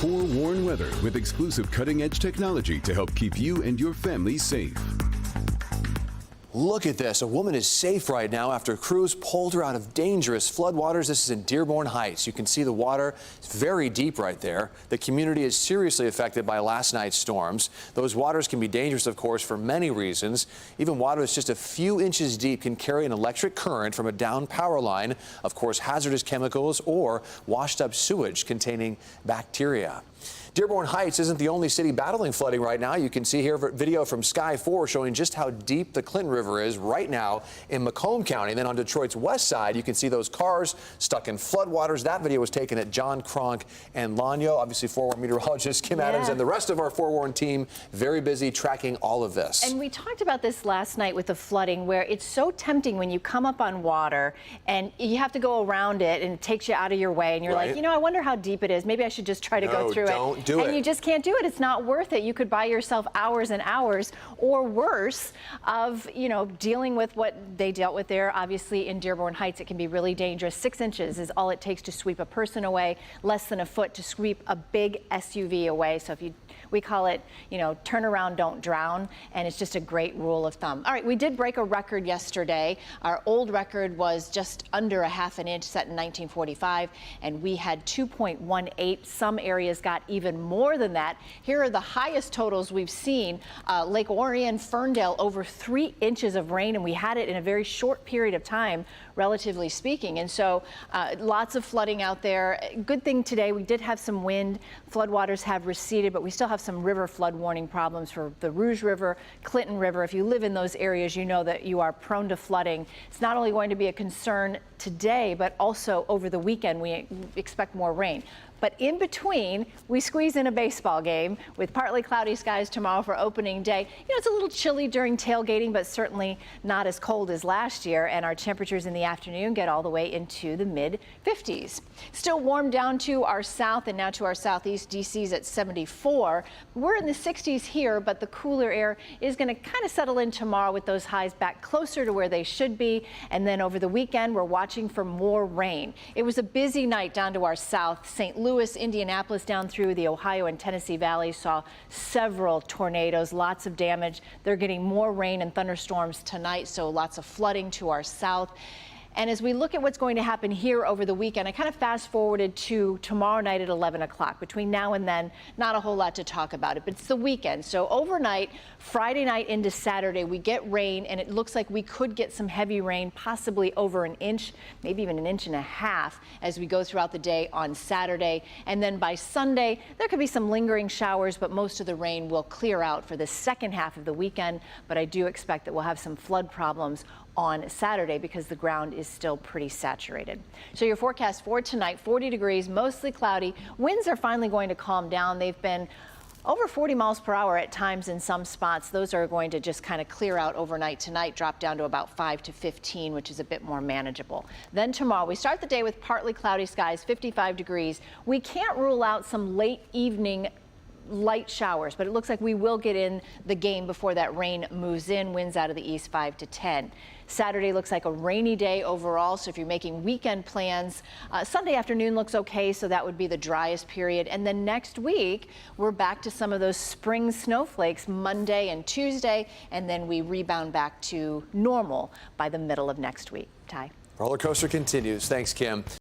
Forewarn Weather with exclusive cutting-edge technology to help keep you and your family safe. Look at this. A woman is safe right now after crews pulled her out of dangerous floodwaters. This is in Dearborn Heights. You can see the water is very deep right there. The community is seriously affected by last night's storms. Those waters can be dangerous, of course, for many reasons. Even water that's just a few inches deep can carry an electric current from a downed power line, of course, hazardous chemicals or washed up sewage containing bacteria. Dearborn Heights isn't the only city battling flooding right now. You can see here a video from Sky 4 showing just how deep the Clinton River is right now in Macomb County. And then on Detroit's west side, you can see those cars stuck in floodwaters. That video was taken at John Cronk and Lanyo. Obviously, Forewarn meteorologist Kim Adams and the rest of our Forewarn team very busy tracking all of this. And we talked about this last night with the flooding, where it's so tempting when you come up on water and you have to go around it and it takes you out of your way. And you're like, you know, I wonder how deep it is. Maybe I should just try to go through it. And you just can't do it. It's not worth it. You could buy yourself hours and hours or worse of, you know, dealing with what they dealt with there. Obviously, in Dearborn Heights, it can be really dangerous. 6 inches is all it takes to sweep a person away, less than a foot to sweep a big SUV away. So we call it, you know, turn around, don't drown. And it's just a great rule of thumb. All right, we did break a record yesterday. Our old record was just under a ½ an inch, set in 1945, and we had 2.18. Some areas got even more than that. Here are the highest totals we've seen. Lake Orion, Ferndale, over 3 inches of rain, and we had it in a very short period of time, relatively speaking. And so lots of flooding out there. Good thing today, we did have some wind. Floodwaters have receded, but we still have some river flood warning problems for the Rouge River, Clinton River. If you live in those areas, you know that you are prone to flooding. It's not only going to be a concern today, but also over the weekend, we expect more rain. But in between, we squeeze in a baseball game with partly cloudy skies tomorrow for opening day. You know, it's a little chilly during tailgating, but certainly not as cold as last year. And our temperatures in the afternoon get all the way into the mid-50s. Still warm down to our south and now to our southeast. DC's at 74. We're in the 60s here, but the cooler air is going to kind of settle in tomorrow with those highs back closer to where they should be. And then over the weekend, we're watching for more rain. It was a busy night down to our south. St. Louis, Indianapolis, down through the Ohio and Tennessee valleys saw several tornadoes, lots of damage. They're getting more rain and thunderstorms tonight, so lots of flooding to our south. And as we look at what's going to happen here over the weekend, I kind of fast forwarded to tomorrow night at 11 o'clock. Between now and then, not a whole lot to talk about it, but it's the weekend. So overnight, Friday night into Saturday, we get rain, and it looks like we could get some heavy rain, possibly over an inch, maybe even an inch and a half as we go throughout the day on Saturday. And then by Sunday, there could be some lingering showers, but most of the rain will clear out for the second half of the weekend. But I do expect that we'll have some flood problems on Saturday because the ground is still pretty saturated. So your forecast for tonight, 40 degrees, mostly cloudy. Winds are finally going to calm down. They've been over 40 miles per hour at times in some spots. Those are going to just kind of clear out overnight tonight, drop down to about 5 to 15, which is a bit more manageable. Then tomorrow, we start the day with partly cloudy skies, 55 degrees. We can't rule out some late evening light showers, but it looks like we will get in the game before that rain moves in. Winds out of the east 5 to 10. Saturday looks like a rainy day overall, so if you're making weekend plans, Sunday afternoon looks okay, so that would be the driest period. And then next week, we're back to some of those spring snowflakes Monday and Tuesday, and then we rebound back to normal by the middle of next week. Ty? Roller coaster continues. Thanks, Kim.